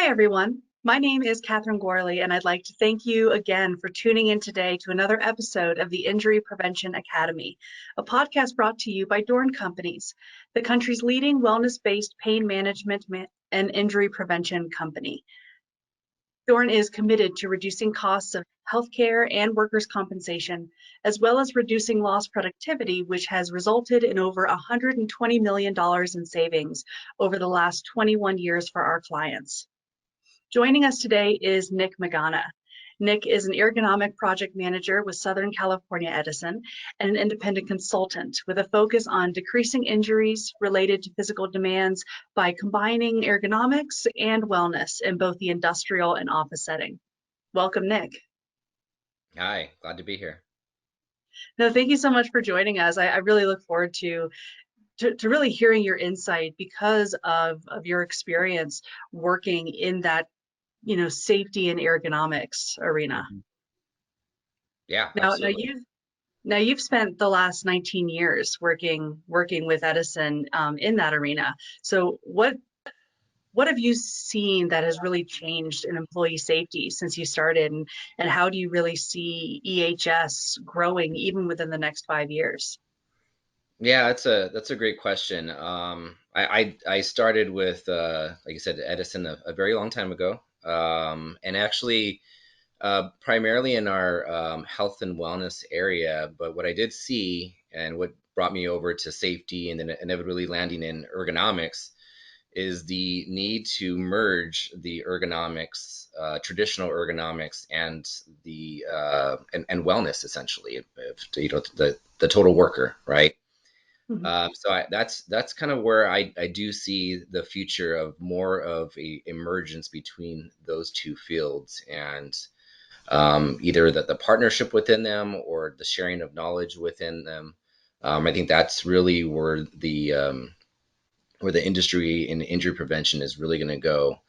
Hi, everyone. My name is Catherine Gorley, and I'd like to thank you again for tuning in today to another episode of the Injury Prevention Academy, a podcast brought to you by DORN Companies, the country's leading wellness-based pain management and injury prevention company. DORN is committed to reducing costs of healthcare and workers' compensation, as well as reducing lost productivity, which has resulted in over $120 million in savings over the last 21 years for our clients. Joining us today is Nick Magana. Nick is an Ergonomic Project Manager with Southern California Edison and an independent consultant with a focus on decreasing injuries related to physical demands by combining ergonomics and wellness in both the industrial and office setting. Welcome, Nick. Hi, glad to be here. No, thank you so much for joining us. I really look forward to really hearing your insight because of your experience working in that safety and ergonomics arena. Mhm. Yeah, Now, now absolutely. you now you've spent the last 19 years working with Edison in that arena. So what have you seen that has really changed in employee safety since you started, and how do you really see EHS growing even within the next 5 years? Yeah, that's a great question. I started with like you said, Edison a very long time ago, and actually primarily in our health and wellness area. But what I did see, and what brought me over to safety, and then inevitably landing in ergonomics, is the need to merge the ergonomics, traditional ergonomics, and the and wellness essentially, the total worker, right? Mhm. That's kind of where I do see the future of more of a emergence between those two fields, and either the partnership within them or the sharing of knowledge within them. I think that's really where the industry in injury prevention is really going to go.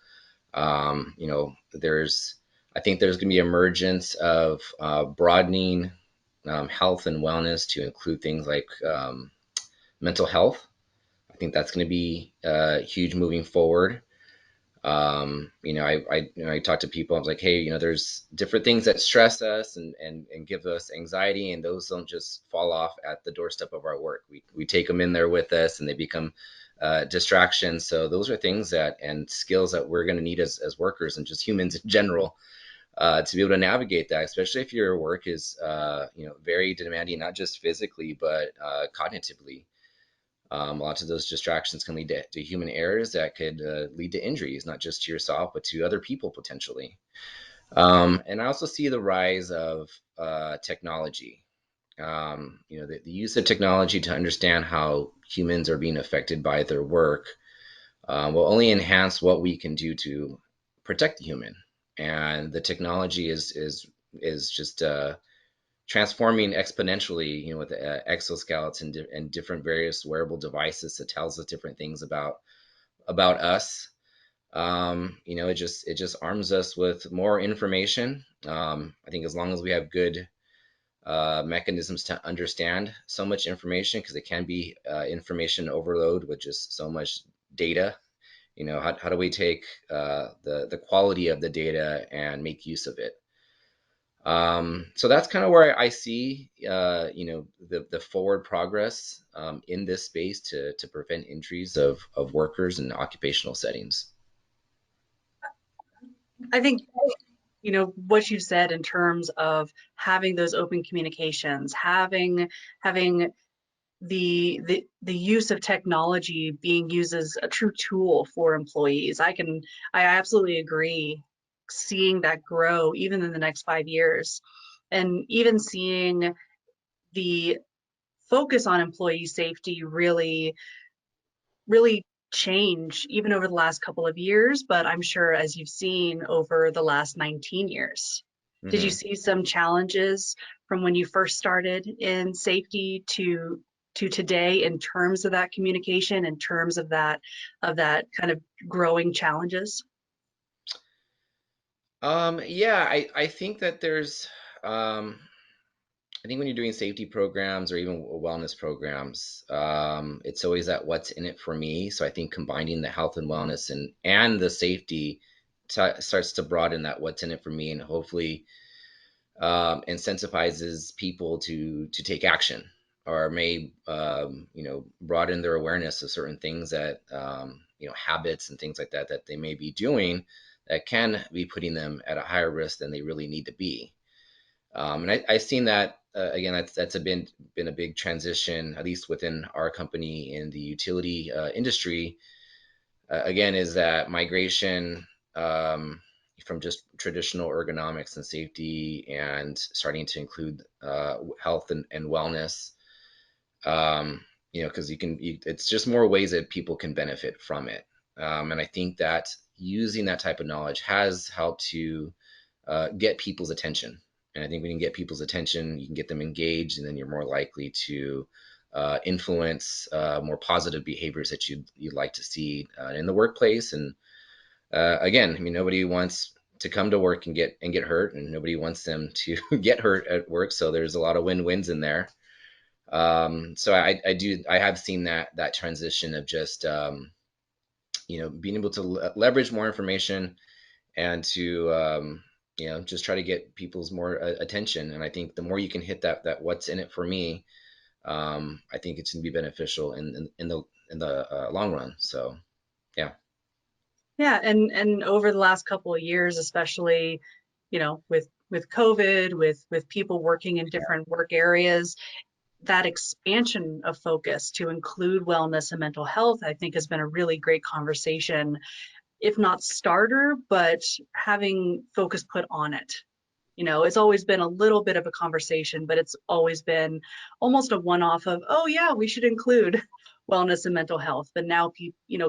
There's I think there's going to be emergence of broadening health and wellness to include things like mental health. I think that's going to be huge moving forward. I talk to people. I was like, hey, there's different things that stress us and give us anxiety, and those don't just fall off at the doorstep of our work. We take them in there with us, and they become distractions. So those are things that and skills that we're going to need as workers and just humans in general to be able to navigate that, especially if your work is very demanding, not just physically but cognitively. Lots of those distractions can lead to human errors that could lead to injuries, not just to yourself, but to other people potentially. And I also see the rise of technology. The use of technology to understand how humans are being affected by their work will only enhance what we can do to protect the human. And the technology is just transforming exponentially, with exoskeletons and different various wearable devices that tells us different things about us. It just arms us with more information. I think as long as we have good mechanisms to understand so much information, because it can be information overload with just so much data. How do we take the quality of the data and make use of it? So that's kind of where I see, the forward progress in this space to prevent injuries of workers in occupational settings. I think what you said in terms of having those open communications, having the use of technology being used as a true tool for employees. I absolutely agree, seeing that grow even in the next 5 years, and even seeing the focus on employee safety really change even over the last couple of years, but I'm sure as you've seen over the last 19 years. Did you Hmm. see some challenges from when you first started in safety to today in terms of that communication, in terms of that kind of growing challenges? Yeah, I think that I think when you're doing safety programs or even wellness programs, it's always that what's in it for me. So I think combining the health and wellness and the safety starts to broaden that what's in it for me, and hopefully incentivizes people to take action, or may broaden their awareness of certain things that habits and things like that that they may be doing that can be putting them at a higher risk than they really need to be. And I've seen that again. That's been a big transition, at least within our company in the utility industry. Again, is that migration from just traditional ergonomics and safety, and starting to include health and wellness. Because it's just more ways that people can benefit from it. And I think that using that type of knowledge has helped to get people's attention. And I think when you can get people's attention, you can get them engaged, and then you're more likely to influence more positive behaviors that you'd like to see in the workplace. And again, I mean, nobody wants to come to work and get hurt, and nobody wants them to get hurt at work. So there's a lot of win-wins in there. So I have seen that transition of just being able to leverage more information, and to just try to get people's more attention. And I think the more you can hit that what's in it for me, I think it's going to be beneficial in the long run. So yeah. Yeah, and over the last couple of years, especially, with COVID, with people working in different work areas, that expansion of focus to include wellness and mental health, I think, has been a really great conversation, if not starter, but having focus put on it. It's always been a little bit of a conversation, but it's always been almost a one-off of, oh yeah, we should include wellness and mental health. But now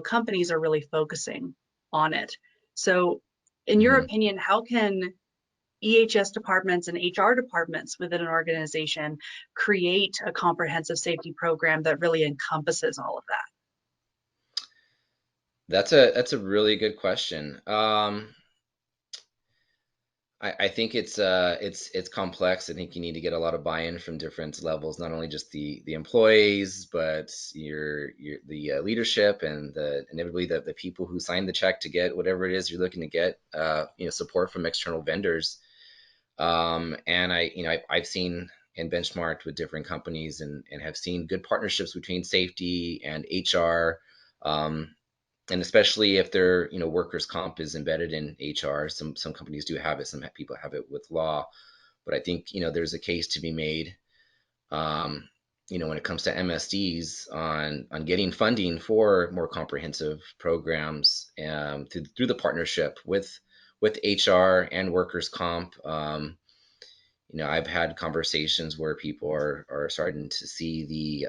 companies are really focusing on it. So in your Mm-hmm. opinion, how can EHS departments and HR departments within an organization create a comprehensive safety program that really encompasses all of that? That's a really good question. I think it's complex. I think you need to get a lot of buy-in from different levels, not only just the employees, but the leadership, and inevitably the people who sign the check to get whatever it is you're looking to get. Support from external vendors. And I've seen and benchmarked with different companies, and have seen good partnerships between safety and HR. And especially if their workers comp is embedded in HR. Some companies do have it, some people have it with law, but I think there's a case to be made, um, when it comes to MSDs, on getting funding for more comprehensive programs, through the partnership with HR and workers comp. I've had conversations where people are starting to see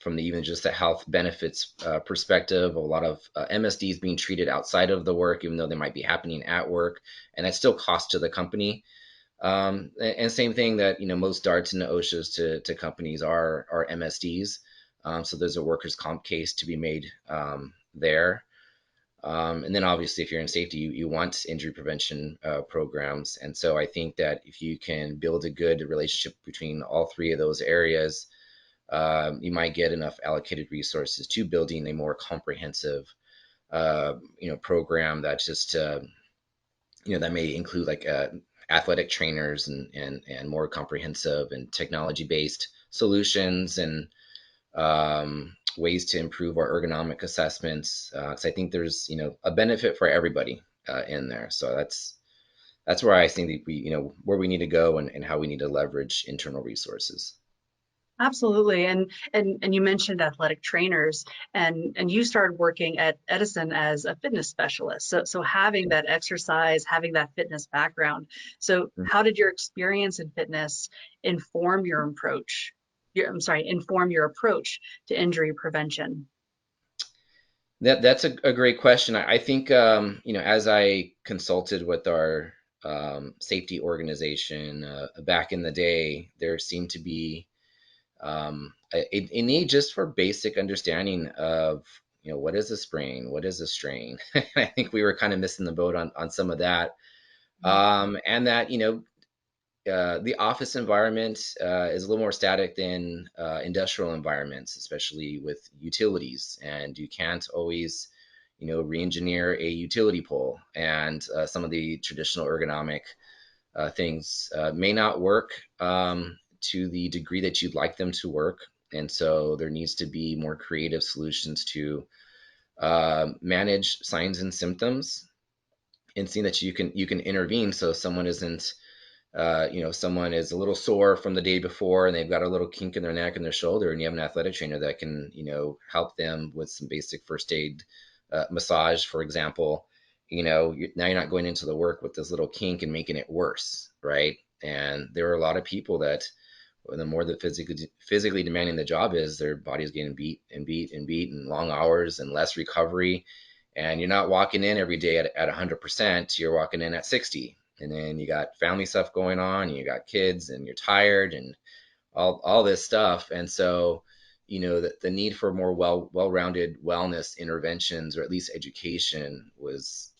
from even just the health benefits perspective, a lot of MSDs being treated outside of the work, even though they might be happening at work, and that's still cost to the company. And same thing that most DARTs and OSHAs to companies are MSDs. So there's a workers' comp case to be made there. And then obviously, if you're in safety, you want injury prevention programs. And so I think that if you can build a good relationship between all three of those areas, you might get enough allocated resources to building a more comprehensive, program that just, that may include like athletic trainers, and more comprehensive and technology based solutions, and ways to improve our ergonomic assessments. Because I think there's a benefit for everybody in there. So that's where I think that where we need to go, and how we need to leverage internal resources. Absolutely. And you mentioned athletic trainers, and you started working at Edison as a fitness specialist. So having that exercise, having that fitness background. So how did your experience in fitness inform your approach? Inform your approach to injury prevention? That's a great question. I think as I consulted with our safety organization back in the day, there seemed to be a need just for basic understanding of what is a sprain, what is a strain. I think we were kind of missing the boat on some of that, and that the office environment is a little more static than industrial environments, especially with utilities, and you can't always re-engineer a utility pole, and some of the traditional ergonomic things may not work to the degree that you'd like them to work. And so there needs to be more creative solutions to manage signs and symptoms, and seeing that you can intervene so someone isn't someone is a little sore from the day before and they've got a little kink in their neck and their shoulder, and you have an athletic trainer that can, help them with some basic first aid, massage, for example. Now you're not going into the work with this little kink and making it worse, right? And there are a lot of people that, the more that physically demanding the job is, their body's getting beat and beat and beat, and long hours and less recovery. And you're not walking in every day at 100%. You're walking in at 60, and then you got family stuff going on, and you got kids, and you're tired, and all this stuff. And so, the need for more well-rounded wellness interventions, or at least education, was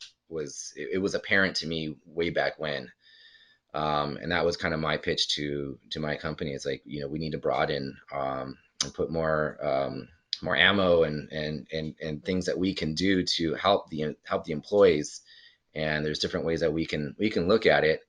apparent to me way back when. And that was kind of my pitch to my company. It's like, we need to broaden, and put more ammo and things that we can do to help the employees. And there's different ways that we can look at it.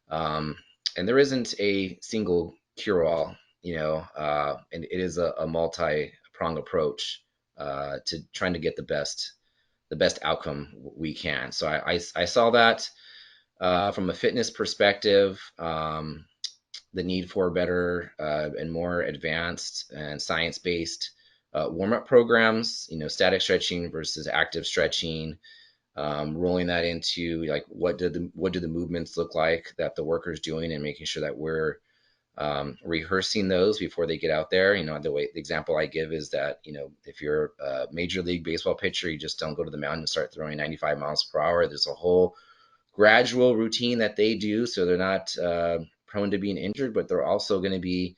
And there isn't a single cure-all, and it is a multi-pronged approach to trying to get the best outcome we can. So I saw that from a fitness perspective, the need for better and more advanced and science-based warm-up programs, static stretching versus active stretching, rolling that into, like, what do the movements look like that the worker's doing, and making sure that we're rehearsing those before they get out there. The example I give is that, if you're a Major League Baseball pitcher, you just don't go to the mound and start throwing 95 miles per hour. There's a whole gradual routine that they do, so they're not prone to being injured, but they're also going to be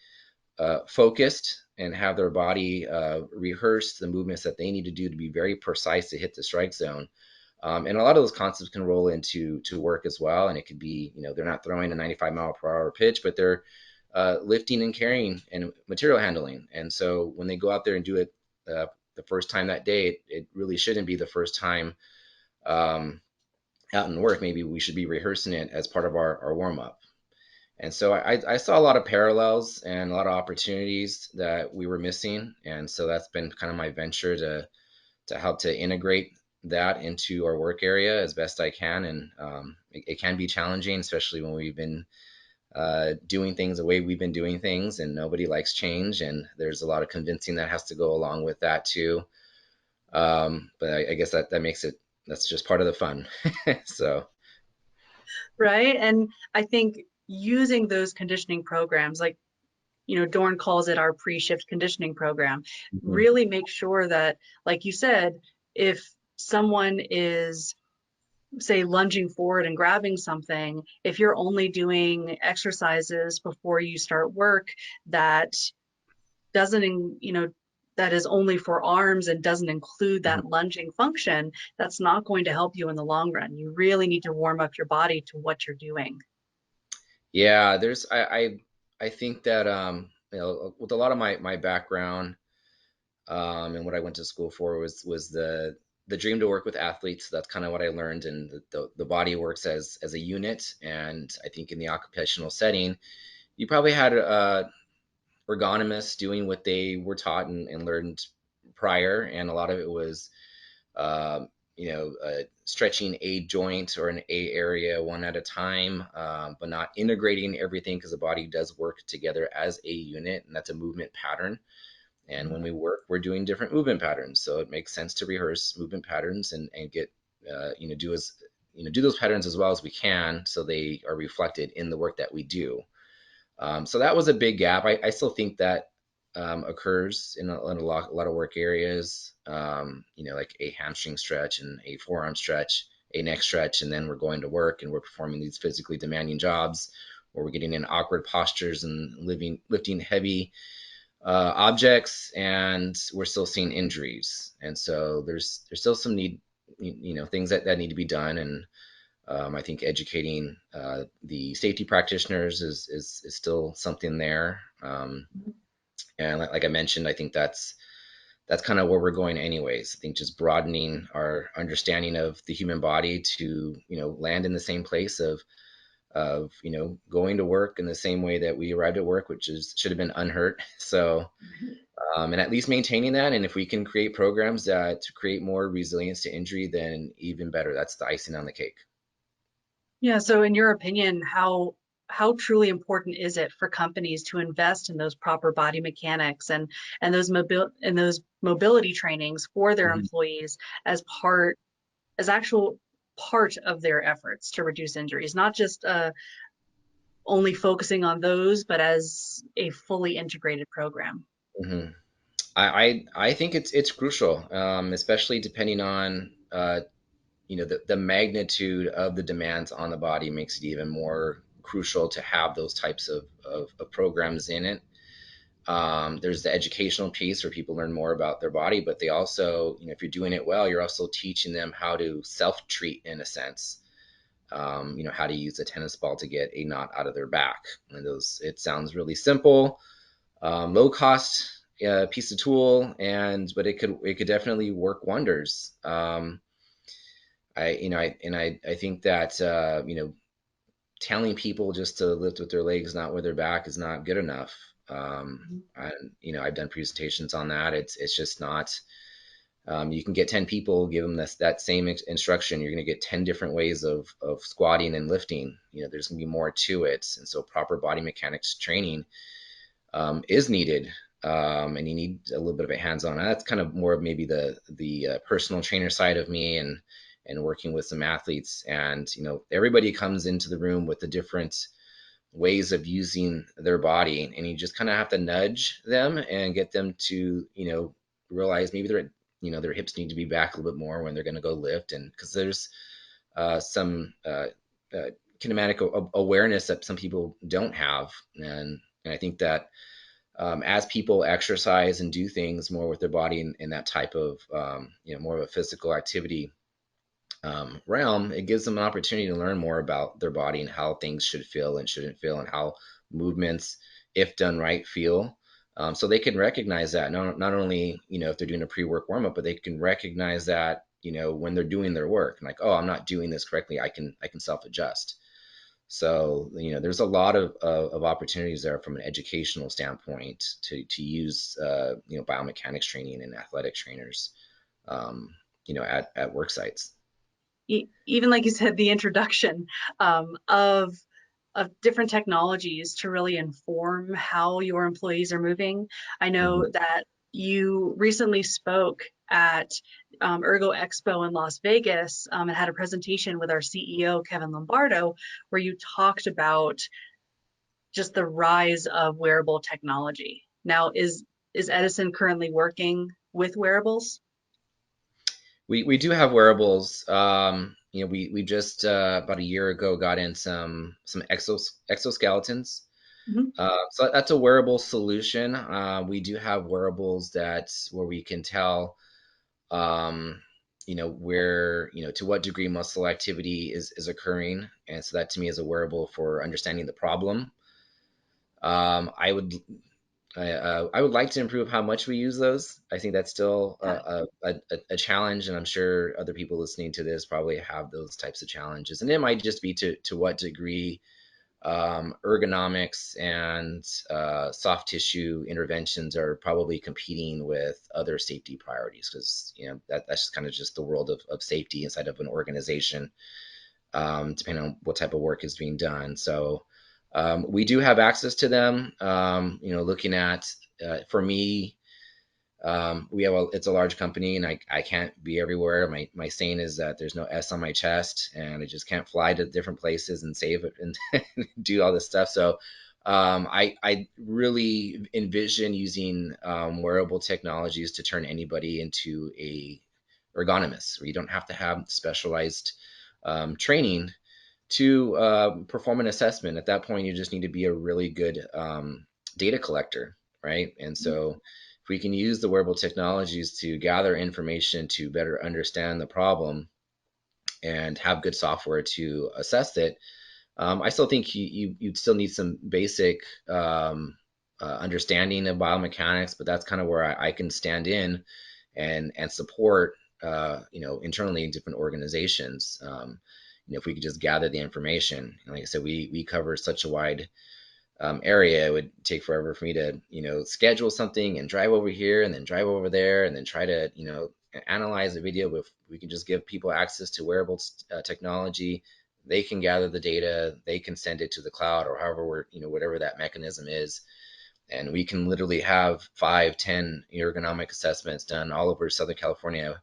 focused and have their body rehearse the movements that they need to do to be very precise to hit the strike zone. And a lot of those concepts can roll into work as well. And it could be, they're not throwing a 95 mile per hour pitch, but they're lifting and carrying and material handling. And so when they go out there and do it the first time that day, it really shouldn't be the first time out in work. Maybe we should be rehearsing it as part of our warm up. And so I saw a lot of parallels and a lot of opportunities that we were missing. And so that's been kind of my venture to help to integrate that into our work area as best I can. And it can be challenging, especially when we've been doing things the way we've been doing things, and nobody likes change. And there's a lot of convincing that has to go along with that too. But I guess that makes it, that's just part of the fun. So. Right. And I think using those conditioning programs, like, DORN calls it our pre-shift conditioning program, Mhm. really make sure that, like you said, if someone is, say, lunging forward and grabbing something, if you're only doing exercises before you start work that doesn't, that is only for arms and doesn't include that lunging function, that's not going to help you in the long run. You really need to warm up your body to what you're doing. Yeah, I think that with a lot of my background, and what I went to school for was the dream to work with athletes. That's kind of what I learned, and the body works as a unit. And I think in the occupational setting, you probably had ergonomists doing what they were taught and learned prior, and a lot of it was stretching a joint or an A area one at a time, but not integrating everything, because the body does work together as a unit, and that's a movement pattern. And when we work, we're doing different movement patterns. So it makes sense to rehearse movement patterns and get, do those patterns as well as we can, so they are reflected in the work that we do. So that was a big gap. I still think that occurs in a lot of work areas, like a hamstring stretch and a forearm stretch, a neck stretch, and then we're going to work and we're performing these physically demanding jobs where we're getting in awkward postures and lifting heavy objects, and we're still seeing injuries. And so there's still some need, things that need to be done. And I think educating the safety practitioners is still something there. And like I mentioned, I think that's that's kind of where we're going anyways. I think just broadening our understanding of the human body to, land in the same place of going to work in the same way that we arrived at work, which is should have been unhurt. So and at least maintaining that. And if we can create programs that to create more resilience to injury, then even better. That's the icing on the cake. Yeah, so in your opinion, how truly important is it for companies to invest in those proper body mechanics and those mobility trainings for their Mhm. employees as actual part of their efforts to reduce injuries, not just only focusing on those, but as a fully integrated program? Mhm. I think it's crucial, especially depending on the magnitude of the demands on the body makes it even more crucial to have those types of programs in it. There's the educational piece where people learn more about their body, but they also, if you're doing it well, you're also teaching them how to self-treat in a sense. How to use a tennis ball to get a knot out of their back. And it sounds really simple, low cost piece of tool, but it could definitely work wonders. I think that telling people just to lift with their legs, not with their back, is not good enough. And I've done presentations on that. It's just not. You can get 10 people, give them that same instruction. You're going to get 10 different ways of squatting and lifting. There's going to be more to it. And so proper body mechanics training is needed. And you need a little bit of a hands-on. That's kind of more of maybe the personal trainer side of me, and working with some athletes. And everybody comes into the room with the different ways of using their body, and you just kind of have to nudge them and get them to realize maybe their hips need to be back a little bit more when they're going to go lift, and because there's some kinematic awareness that some people don't have. And I think that as people exercise and do things more with their body in that type of more of a physical activity realm, it gives them an opportunity to learn more about their body and how things should feel and shouldn't feel, and how movements, if done right, feel. So they can recognize that not only if they're doing a pre-work warm-up, but they can recognize that when they're doing their work, like, oh, I'm not doing this correctly. I can self-adjust. So there's a lot of opportunities there from an educational standpoint to use biomechanics training and athletic trainers at work sites. Even like you said, the introduction of different technologies to really inform how your employees are moving. I know Mhm. that you recently spoke at Ergo Expo in Las Vegas and had a presentation with our CEO, Kevin Lombardo, where you talked about just the rise of wearable technology. Now, is Edison currently working with wearables? We do have wearables. We just about a year ago got in some exoskeletons. Mhm. So that's a wearable solution. We do have wearables where we can tell, where, to what degree muscle activity is occurring, and so that to me is a wearable for understanding the problem. I would I would like to improve how much we use those. I think that's still Yeah. a challenge, and I'm sure other people listening to this probably have those types of challenges. And it might just be to what degree ergonomics and soft tissue interventions are probably competing with other safety priorities, because that's kind of just the world of safety inside of an organization, depending on what type of work is being done. So we do have access to them. Looking at, for me, it's a large company, and I can't be everywhere. My saying is that there's no S on my chest, and I just can't fly to different places and save it and do all this stuff. So I really envision using wearable technologies to turn anybody into a ergonomist, where you don't have to have specialized training to perform an assessment. At that point, you just need to be a really good data collector, right? And so if we can use the wearable technologies to gather information to better understand the problem and have good software to assess it, I still think you'd still need some basic understanding of biomechanics, but that's kind of where I can stand in and support, internally in different organizations. If we could just gather the information, like I said, we cover such a wide area. It would take forever for me to, schedule something and drive over here and then drive over there and then try to, analyze the video. If we can just give people access to wearables technology, they can gather the data, they can send it to the cloud or however whatever that mechanism is. And we can literally have 5, 10 ergonomic assessments done all over Southern California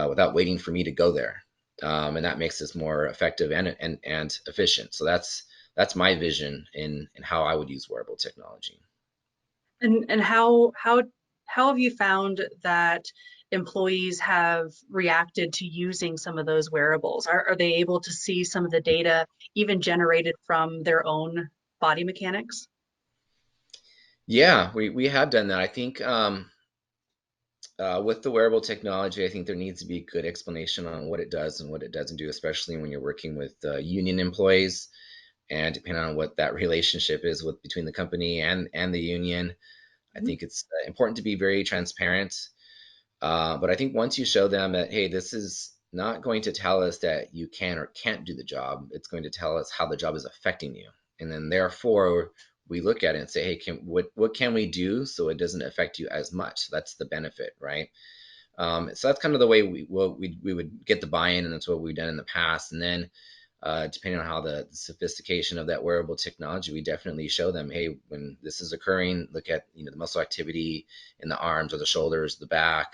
without waiting for me to go there. And that makes us more effective and efficient. So that's my vision in how I would use wearable technology. And how have you found that employees have reacted to using some of those wearables? Are they able to see some of the data even generated from their own body mechanics? Yeah, we have done that. I think with the wearable technology, I think there needs to be a good explanation on what it does and what it doesn't do, especially when you're working with union employees, and depending on what that relationship is between the company and the union. I Mhm. think it's important to be very transparent. But I think once you show them that, hey, this is not going to tell us that you can or can't do the job, it's going to tell us how the job is affecting you. And then therefore, we look at it and say, hey, what can we do so it doesn't affect you as much? That's the benefit, right? So that's kind of the way we would get the buy-in, and that's what we've done in the past. And then depending on how the sophistication of that wearable technology, we definitely show them, hey, when this is occurring, look at the muscle activity in the arms or the shoulders, the back,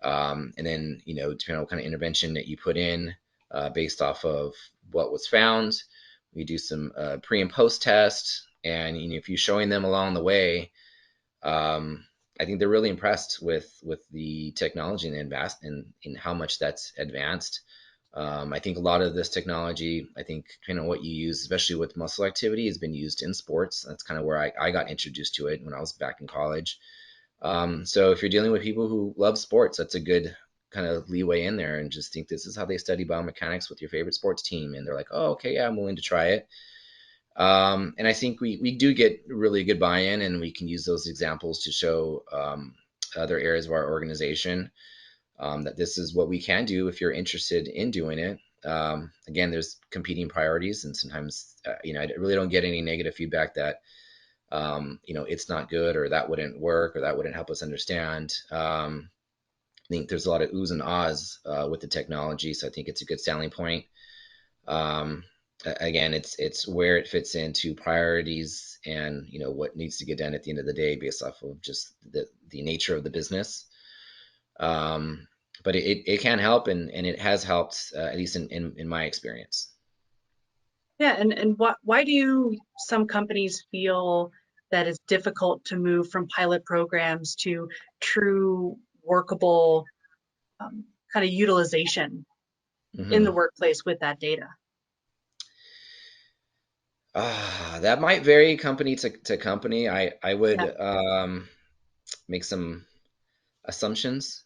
and then depending on what kind of intervention that you put in based off of what was found, we do some pre and post test, and if you're showing them along the way, I think they're really impressed with the technology and in how much that's advanced. I think a lot of this technology, I think, depending on what you use, especially with muscle activity, has been used in sports. That's kind of where I got introduced to it when I was back in college. So if you're dealing with people who love sports, that's a good kind of leeway in there, and just think this is how they study biomechanics with your favorite sports team. And they're like, oh, okay, yeah, I'm willing to try it. And I think we do get really good buy-in, and we can use those examples to show other areas of our organization that this is what we can do if you're interested in doing it. Again, there's competing priorities, and sometimes I really don't get any negative feedback that it's not good, or that wouldn't work, or that wouldn't help us understand. I think there's a lot of oohs and ahs with the technology, so I think it's a good selling point. Um, Again, it's where it fits into priorities and what needs to get done at the end of the day based off of just the nature of the business. Um, but it can help, and it has helped at least in my experience. Yeah, and why do some companies feel that it's difficult to move from pilot programs to true workable kind of utilization in the Hmm. workplace with that data? That might vary company to company. I would Yeah. make some assumptions.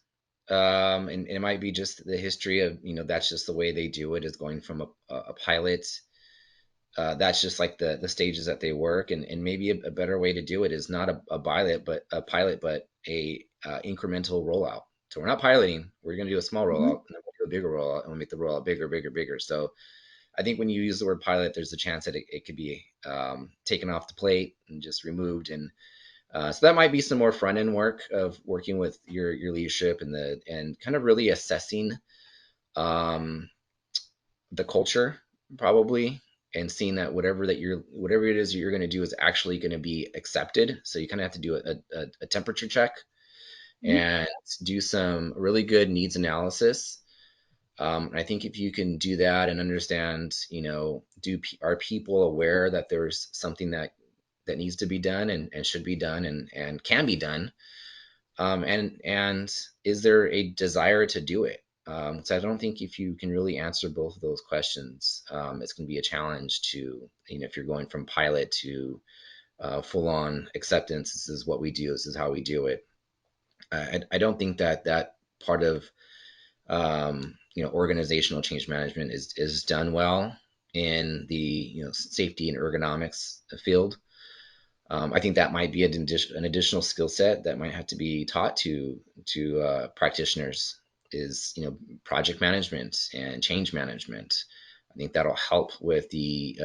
And it might be just the history of, that's just the way they do it, is going from a pilot. That's just like the stages that they work, and maybe a better way to do it is not a pilot, but a incremental rollout. So we're not piloting, we're going to do a small Mhm. rollout, and then we'll do a bigger rollout, and we'll make the rollout bigger, bigger, bigger. So I think when you use the word pilot, there's a chance that it could be taken off the plate and just removed. And so that might be some more front end work of working with your leadership and kind of really assessing um, the culture, probably, and seeing that whatever it is you're going to do is actually going to be accepted. So you kind of have to do a temperature check Mhm. and do some really good needs analysis. I think if you can do that and understand, are people aware that there's something that needs to be done and should be done and can be done, and is there a desire to do it? So I don't think if you can really answer both of those questions, it's going to be a challenge to, if you're going from pilot to full on acceptance. This is what we do. This is how we do it. I don't think that part of organizational change management is done well in the safety and ergonomics field. I think that might be an additional skill set that might have to be taught to practitioners is, project management and change management. I think that'll help with the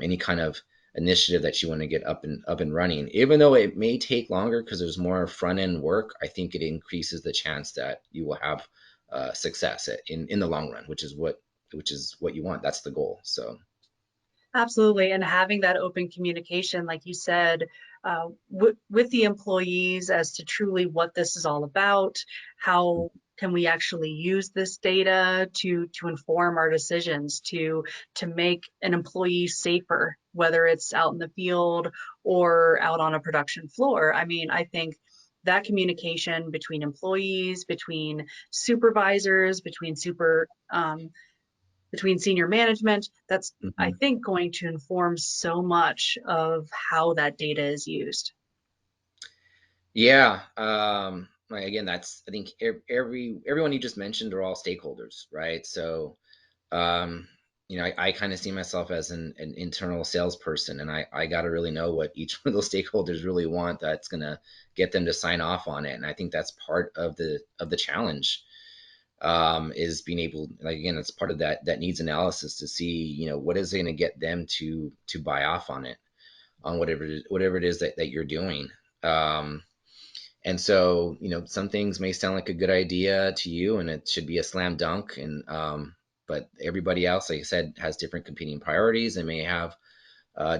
any kind of initiative that you want to get up and running. Even though it may take longer because there's more front end work, I think it increases the chance that you will have success in the long run, which is what you want. That's the goal. So. Absolutely. And having that open communication, like you said, with the employees as to truly what this is all about, how can we actually use this data to inform our decisions, to make an employee safer, whether it's out in the field or out on a production floor. I mean, I think that communication between employees, between supervisors, between senior management, that's, I Mhm. think, going to inform so much of how that data is used. Yeah. Again, that's I think everyone you just mentioned are all stakeholders, right? So, um, I kind of see myself as an internal salesperson, and I got to really know what each one of those stakeholders really want. That's gonna get them to sign off on it, and I think that's part of the challenge. Is being able, like again, it's part of that needs analysis to see, what is going to get them to buy off on it, on whatever it is that you're doing. Um, and so, some things may sound like a good idea to you and it should be a slam dunk. But everybody else, like I said, has different competing priorities and may have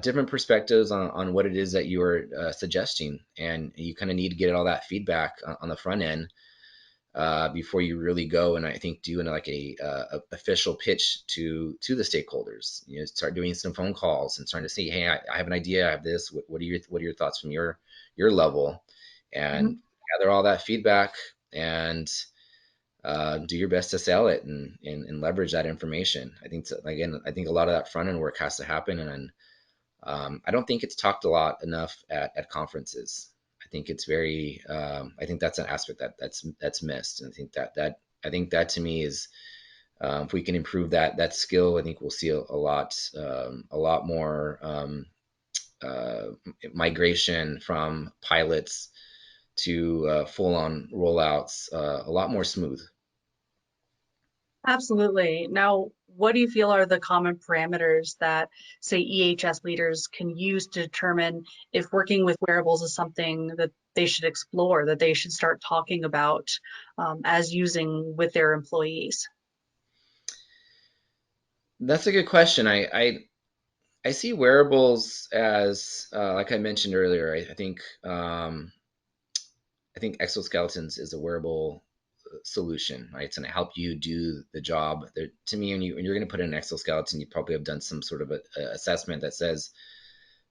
different perspectives on what it is that you are suggesting. And you kind of need to get all that feedback on the front end before you really go and I think do like a official pitch to the stakeholders. Start doing some phone calls and starting to see, hey, I have an idea, I have this. What are your thoughts from your level? Mhm. And gather all that feedback and do your best to sell it and leverage that information. I think again, I think a lot of that front end work has to happen, and I don't think it's talked a lot enough at conferences. I think it's very. I think that's an aspect that's missed, and I think that to me is if we can improve that skill, I think we'll see a lot more uh, migration from pilots to full on rollouts a lot more smooth. Absolutely. Now, what do you feel are the common parameters that, say, EHS leaders can use to determine if working with wearables is something that they should explore, that they should start talking about as using with their employees? That's a good question. I see wearables as, like I mentioned earlier, I think exoskeletons is a wearable solution, right? It's going to help you do the job. To me, when you're going to put in an exoskeleton, you probably have done some sort of a assessment that says,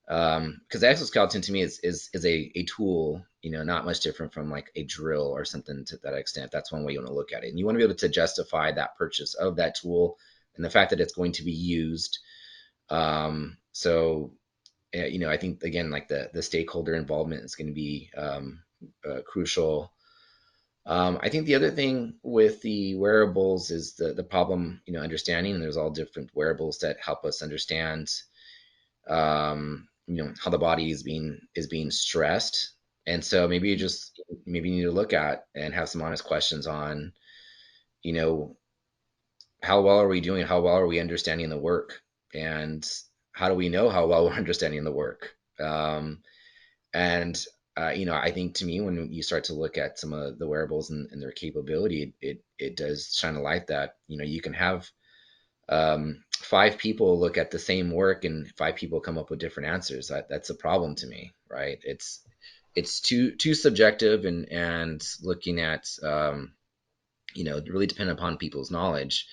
because the exoskeleton to me is a tool, not much different from like a drill or something to that extent. That's one way you want to look at it, and you want to be able to justify that purchase of that tool and the fact that it's going to be used. So I think again, like the stakeholder involvement is going to be crucial. I think the other thing with the wearables is the problem, understanding. And there's all different wearables that help us understand, how the body is being stressed. And so maybe you need to look at and have some honest questions on, you know, how well are we doing? How well are we understanding the work? And how do we know how well we're understanding the work? And I think to me, when you start to look at some of the wearables and their capability, it does shine a light that you can have five people look at the same work and five people come up with different answers. That's a problem to me, right? It's too subjective and looking at really dependent upon people's knowledge.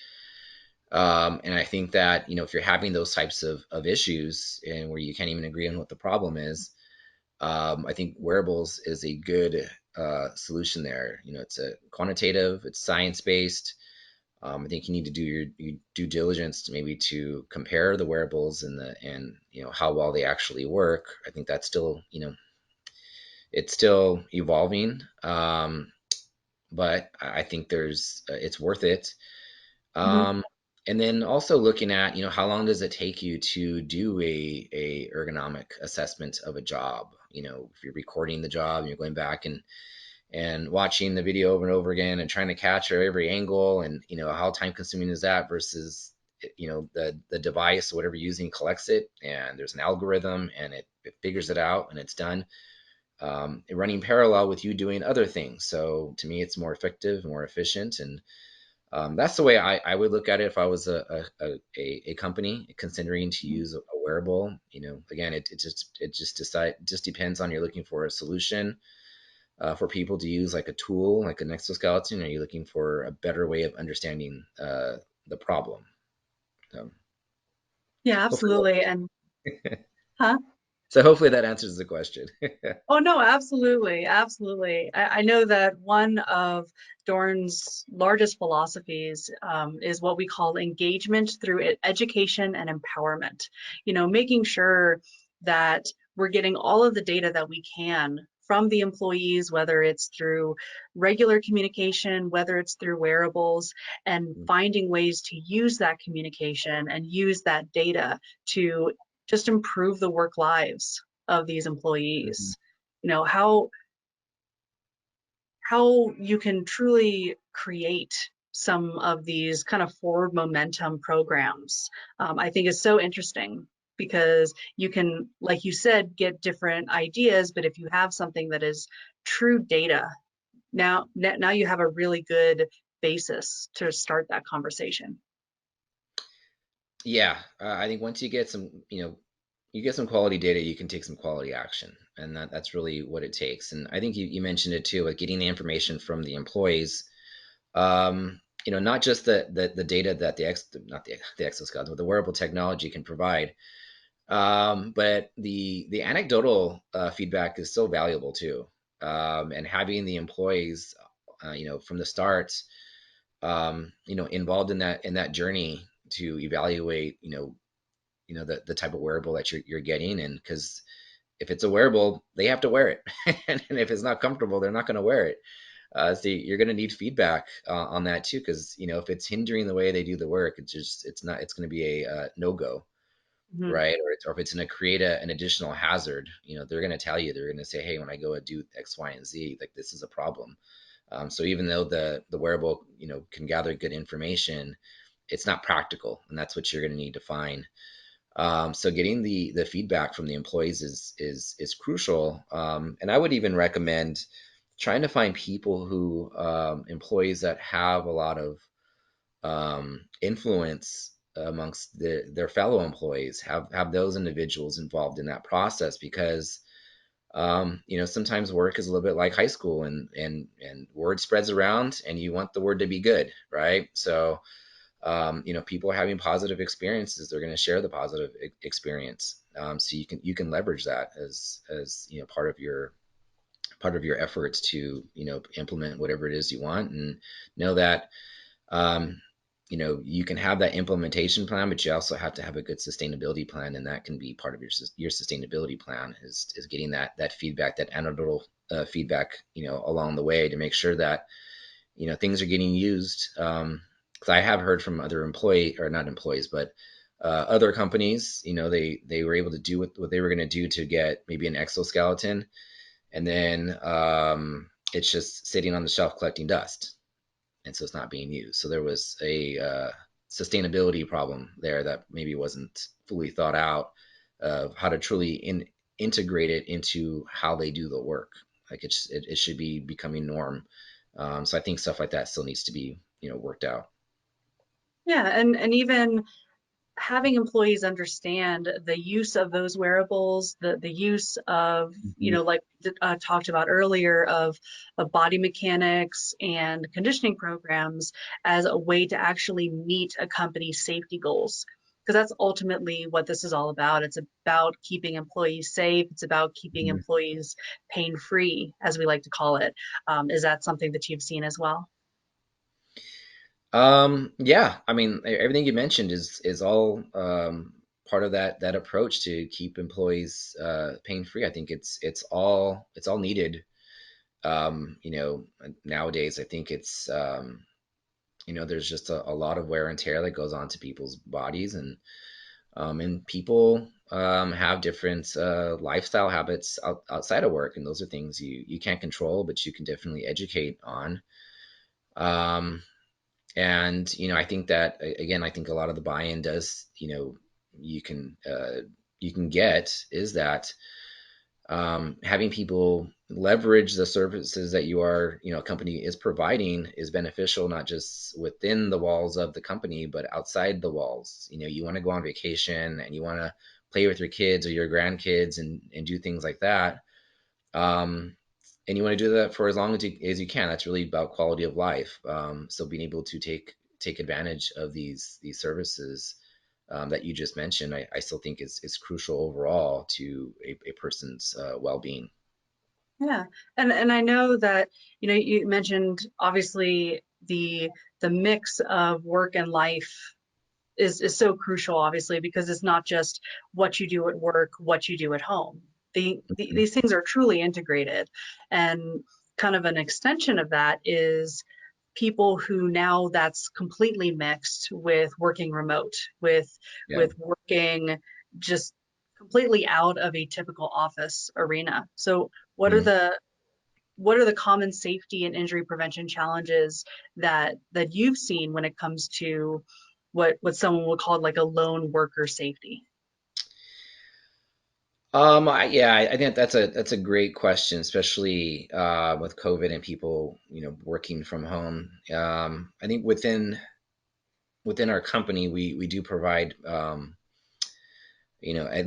And I think that if you're having those types of issues and where you can't even agree on what the problem is, I think wearables is a good solution there. It's a quantitative, it's science based. I think you need to do your due diligence to maybe to compare the wearables and how well they actually work. I think that's still it's still evolving, but I think it's worth it. Mhm. Um, And then also looking at, how long does it take you to do a ergonomic assessment of a job? If you're recording the job and you're going back and watching the video over and over again and trying to capture every angle, and how time consuming is that versus the device, whatever you're using, collects it and there's an algorithm and it figures it out and it's done, running parallel with you doing other things. So to me, it's more effective, more efficient, and that's the way I would look at it if I was a company considering to use a wearable. Again, it just depends on, you're looking for a solution for people to use like a tool, like an exoskeleton, or are you looking for a better way of understanding the problem? So Yeah, hopefully, absolutely. And huh? so hopefully that answers the question. Oh, no, absolutely. Absolutely. I know that one of Dorn's largest philosophies is what we call engagement through education and empowerment. Making sure that we're getting all of the data that we can from the employees, whether it's through regular communication, whether it's through wearables, and finding ways to use that communication and use that data to just improve the work lives of these Mhm. employees. How you can truly create some of these kind of forward momentum programs, I think is so interesting, because you can, like you said, get different ideas, but if you have something that is true data, now you have a really good basis to start that conversation. Yeah, I think once you get some, you get some quality data, you can take some quality action, and that's really what it takes. And I think you mentioned it too, like getting the information from the employees. Not just the data that not the exoskeleton, but the wearable technology can provide, but the anecdotal feedback is so valuable too. And having the employees, from the start, involved in that journey to evaluate, the type of wearable that you're getting, and because if it's a wearable, they have to wear it, and if it's not comfortable, they're not going to wear it. So you're going to need feedback on that too, because if it's hindering the way they do the work, it's going to be a no go, Mhm. right? Or if it's going to create an additional hazard, they're going to tell you, they're going to say, hey, when I go and do X, Y, and Z, like this is a problem. So even though the wearable can gather good information, it's not practical, and that's what you're going to need to find. So getting the feedback from the employees is crucial, and I would even recommend trying to find people who, employees that have a lot of influence amongst their fellow employees, have those individuals involved in that process, because sometimes work is a little bit like high school, and word spreads around, and you want the word to be good, right? So people are having positive experiences, they're going to share the positive experience. So you can leverage that as part of your efforts to implement whatever it is you want, and know that um, you can have that implementation plan, but you also have to have a good sustainability plan, and that can be part of your sustainability plan, is getting that feedback, that anecdotal feedback, along the way, to make sure that things are getting used. Because I have heard from other or not employees, but other companies, they were able to do what they were going to do to get maybe an exoskeleton, and then it's just sitting on the shelf collecting dust, and so it's not being used. So there was a sustainability problem there that maybe wasn't fully thought out, of how to truly integrate it into how they do the work. Like it should be becoming norm. So I think stuff like that still needs to be worked out. Yeah, and even having employees understand the use of those wearables, the use of, Mhm. like talked about earlier, of body mechanics and conditioning programs as a way to actually meet a company's safety goals. Because that's ultimately what this is all about. It's about keeping employees safe. It's about keeping Mhm. employees pain-free, as we like to call it. Is that something that you've seen as well? Yeah, I mean, everything you mentioned is all part of that approach to keep employees pain free. I think it's all needed. Nowadays, I think it's there's just a lot of wear and tear that goes on to people's bodies, and people have different lifestyle habits outside of work, and those are things you can't control, but you can definitely educate on. Um, and I think that, again, I think a lot of the buy-in does, you can you can get is that having people leverage the services that a company is providing is beneficial, not just within the walls of the company, but outside the walls. You want to go on vacation and you want to play with your kids or your grandkids and do things like that. Um, and you want to do that for as long as you can. That's really about quality of life. So being able to take advantage of these services that you just mentioned, I still think is crucial overall to a person's well-being. Yeah. And I know that, you mentioned obviously the mix of work and life is so crucial, obviously, because it's not just what you do at work, what you do at home. These things are truly integrated. And kind of an extension of that is people who now that's completely mixed with working remote, with Yeah. with working just completely out of a typical office arena. So Mhm. what are the common safety and injury prevention challenges that you've seen when it comes to what someone would call like a lone worker safety? Yeah, I think that's a great question, especially with COVID and people, working from home. I think within our company, we do provide, at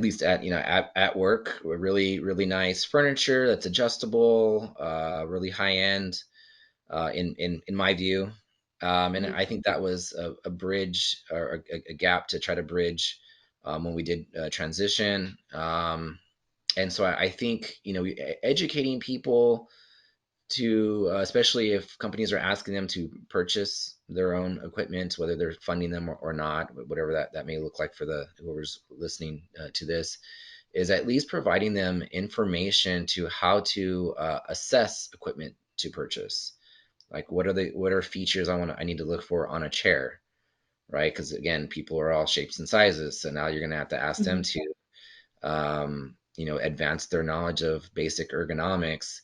least at work, really really nice furniture that's adjustable, really high end, in my view. And Mhm. I think that was a bridge or a gap to try to bridge when we did transition. And so I think educating people to, especially if companies are asking them to purchase their own equipment, whether they're funding them or not, whatever that may look like for the whoever's listening to this, is at least providing them information to how to assess equipment to purchase. Like what are features I need to look for on a chair, right? Because again, people are all shapes and sizes, so now you're going to have to ask them Mhm. to advance their knowledge of basic ergonomics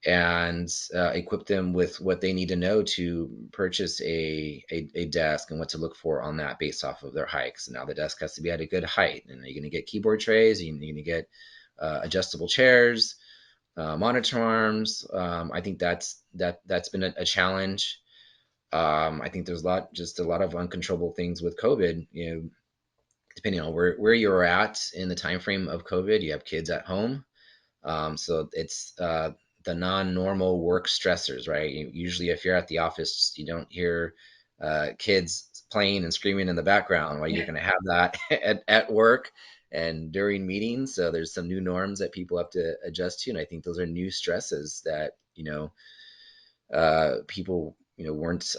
and equip them with what they need to know to purchase a desk and what to look for on that based off of their height. So now the desk has to be at a good height, and you're going to get keyboard trays, you're going to get adjustable chairs, monitor arms. I think that's been a challenge. I think there's a lot of uncontrollable things with COVID. Depending on where you're at in the time frame of COVID, you have kids at home, so it's the non-normal work stressors, right? Usually, if you're at the office, you don't hear kids playing and screaming in the background. Well, you're going to have that at work and during meetings. So there's some new norms that people have to adjust to, and I think those are new stresses that people weren't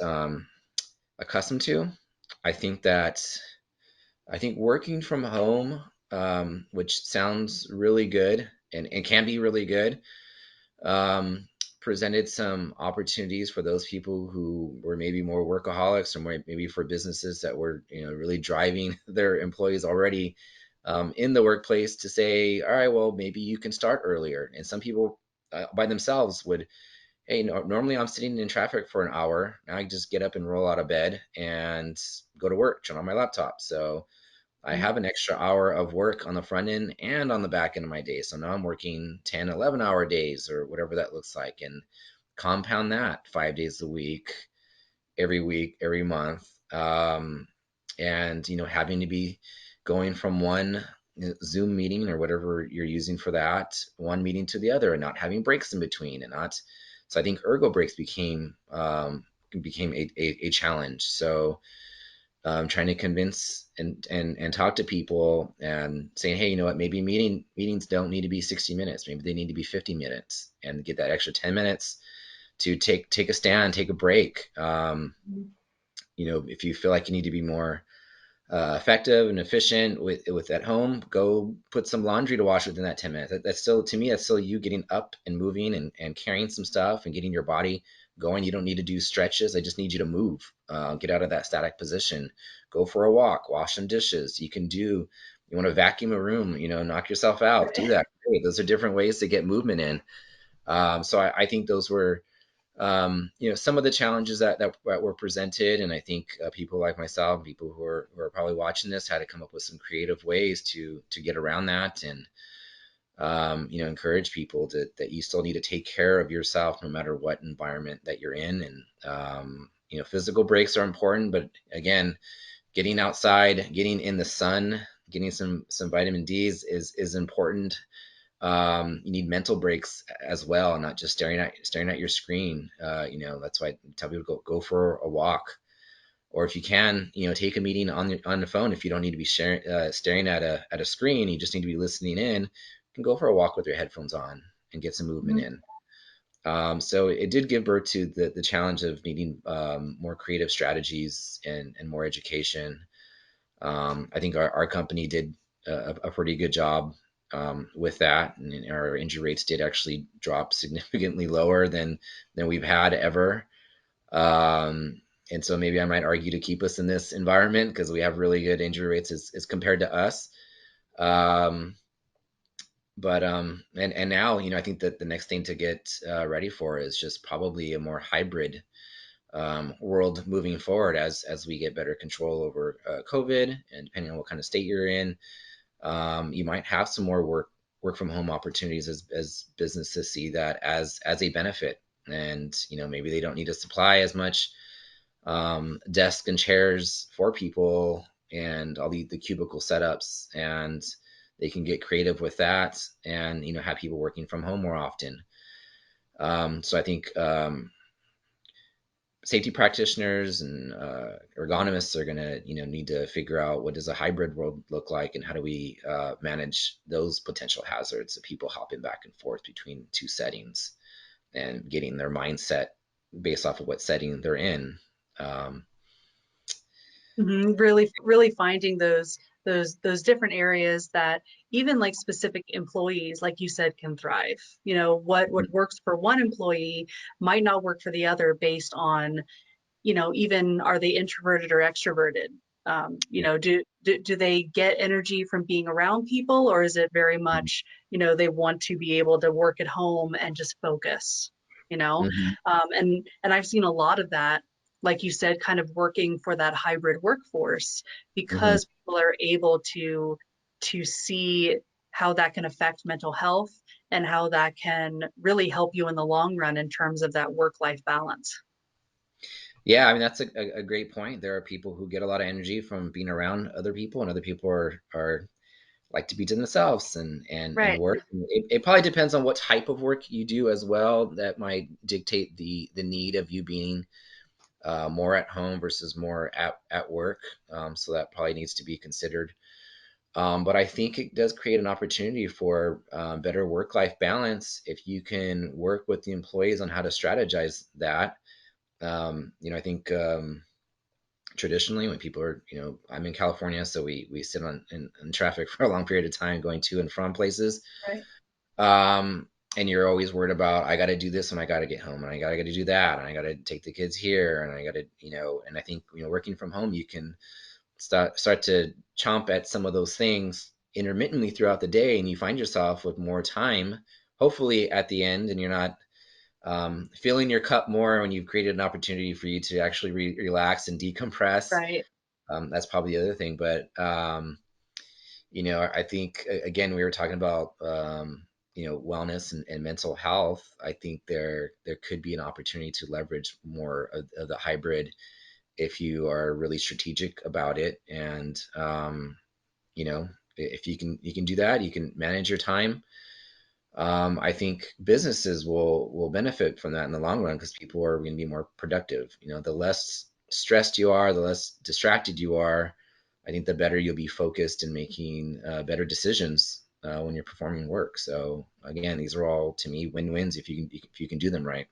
accustomed to. I think that I think working from home, which sounds really good and can be really good, um, presented some opportunities for those people who were maybe more workaholics, or maybe for businesses that were really driving their employees already in the workplace to say, all right, well, maybe you can start earlier. And some people by themselves would, hey, normally I'm sitting in traffic for an hour. Now I just get up and roll out of bed and go to work, turn on my laptop. So I have an extra hour of work on the front end and on the back end of my day. So now I'm working 10, 11-hour days or whatever that looks like, and compound that 5 days a week, every month. And, having to be going from one Zoom meeting or whatever you're using for that, one meeting to the other, and not having breaks in between, and not. So I think ergo breaks became a challenge. So trying to convince and talk to people and saying, hey, you know what, maybe meetings don't need to be 60 minutes. Maybe they need to be 50 minutes, and get that extra 10 minutes to take a stand, take a break. If you feel like you need to be more effective and efficient with at home, go put some laundry to wash within that 10 minutes. That's still, to me, that's still you getting up and moving and carrying some stuff and getting your body going. You don't need to do stretches. I just need you to move, get out of that static position, go for a walk, wash some dishes. You want to vacuum a room, knock yourself out, do that. Great. Those are different ways to get movement in. So I think those were, some of the challenges that were presented. And I think people like myself, people who are probably watching this, had to come up with some creative ways to get around that, and encourage people that you still need to take care of yourself no matter what environment that you're in. And physical breaks are important, but again, getting outside, getting in the sun, getting some vitamin D's is important. You need mental breaks as well, not just staring at your screen. That's why I tell people go for a walk, or if you can, take a meeting on the phone. If you don't need to be staring at a screen, you just need to be listening in. You can go for a walk with your headphones on and get some movement Mhm. in. So it did give birth to the challenge of needing more creative strategies and more education. I think our company did a pretty good job with that, and our injury rates did actually drop significantly lower than we've had ever. Um, and so maybe I might argue to keep us in this environment because we have really good injury rates as compared to us. Um, and now, I think that the next thing to get ready for is just probably a more hybrid world moving forward as we get better control over COVID, and depending on what kind of state you're in, you might have some more work from home opportunities as businesses see that as a benefit. And maybe they don't need to supply as much desks and chairs for people and all the cubicle setups, and they can get creative with that, and have people working from home more often. So I think safety practitioners and ergonomists are going to need to figure out what does a hybrid world look like, and how do we manage those potential hazards of people hopping back and forth between two settings and getting their mindset based off of what setting they're in. um, Really, really finding those different areas that even like specific employees, like you said, can thrive. What works for one employee might not work for the other based on, even are they introverted or extroverted? Do they get energy from being around people, or is it very much, they want to be able to work at home and just focus, you know? Mhm. And I've seen a lot of that, like you said, kind of working for that hybrid workforce Mhm. because people are able to see how that can affect mental health and how that can really help you in the long run in terms of that work-life balance. Yeah, I mean that's a great point. There are people who get a lot of energy from being around other people, and other people are like to be to themselves and Right. work. It probably depends on what type of work you do as well. That might dictate the need of you being more at home versus more at work. So that probably needs to be considered. But I think it does create an opportunity for better work-life balance if you can work with the employees on how to strategize that. I think traditionally when people are, I'm in California, so we sit in traffic for a long period of time going to and from places. Right. And you're always worried about, I got to do this when I got to get home, and I got to do that, and I got to take the kids here, and I got to, and I think, working from home, you can start to chomp at some of those things intermittently throughout the day, and you find yourself with more time, hopefully at the end, and you're not filling your cup more when you've created an opportunity for you to actually relax and decompress. Right. That's probably the other thing. But I think again we were talking about wellness and mental health. I think there could be an opportunity to leverage more of the hybrid if you are really strategic about it. And if you can do that, you can manage your time. I think businesses will benefit from that in the long run because people are going to be more productive. The less stressed you are, the less distracted you are, I think the better you'll be focused in making better decisions when you're performing work. So again, these are all to me win-wins if you can do them right.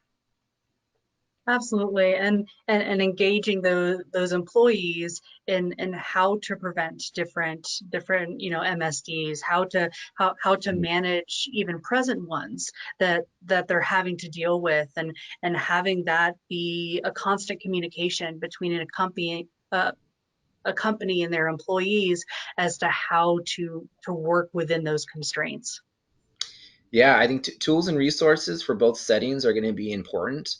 Absolutely, and engaging those employees in how to prevent different MSDs, how to manage even present ones that they're having to deal with, and having that be a constant communication between a company and their employees as to how to work within those constraints. Yeah, I think tools and resources for both settings are going to be important.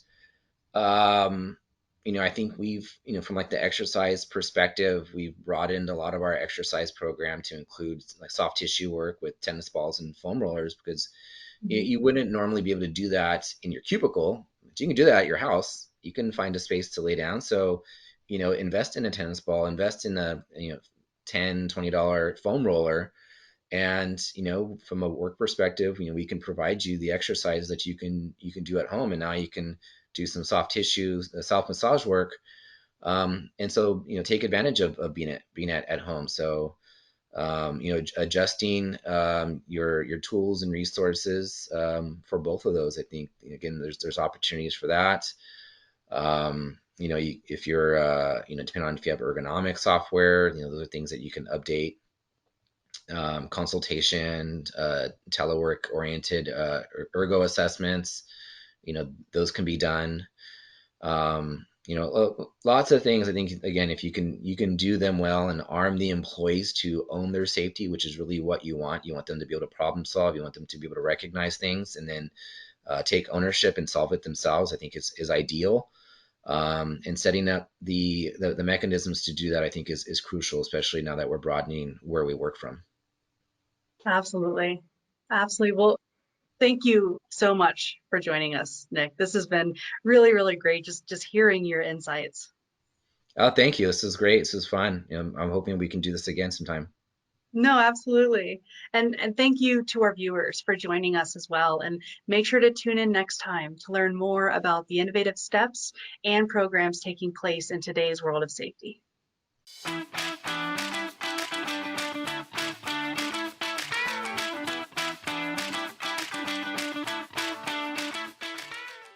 Um, I think from like the exercise perspective, we've broadened a lot of our exercise program to include like soft tissue work with tennis balls and foam rollers because Mhm. you wouldn't normally be able to do that in your cubicle, but you can do that at your house. You can find a space to lay down. So, invest in a tennis ball, invest in a, $10, $20 foam roller. And, from a work perspective, we can provide you the exercise that you can do at home. And now you can do some soft tissue, self massage work. And so, take advantage of being at home. So, adjusting your tools and resources for both of those. I think again, there's opportunities for that. If you're depending on if you have ergonomic software, those are things that you can update. Consultation, telework oriented ergo assessments, those can be done. Lots of things. I think again, if you can do them well and arm the employees to own their safety, which is really what you want. You want them to be able to problem solve. You want them to be able to recognize things and then take ownership and solve it themselves. I think is ideal. And setting up the mechanisms to do that, I think is crucial, especially now that we're broadening where we work from. Absolutely. Absolutely. Well, thank you so much for joining us, Nick. This has been really, really great just hearing your insights. Oh, thank you. This is great. This is fun. I'm hoping we can do this again sometime. No, absolutely. And thank you to our viewers for joining us as well. And make sure to tune in next time to learn more about the innovative steps and programs taking place in today's world of safety.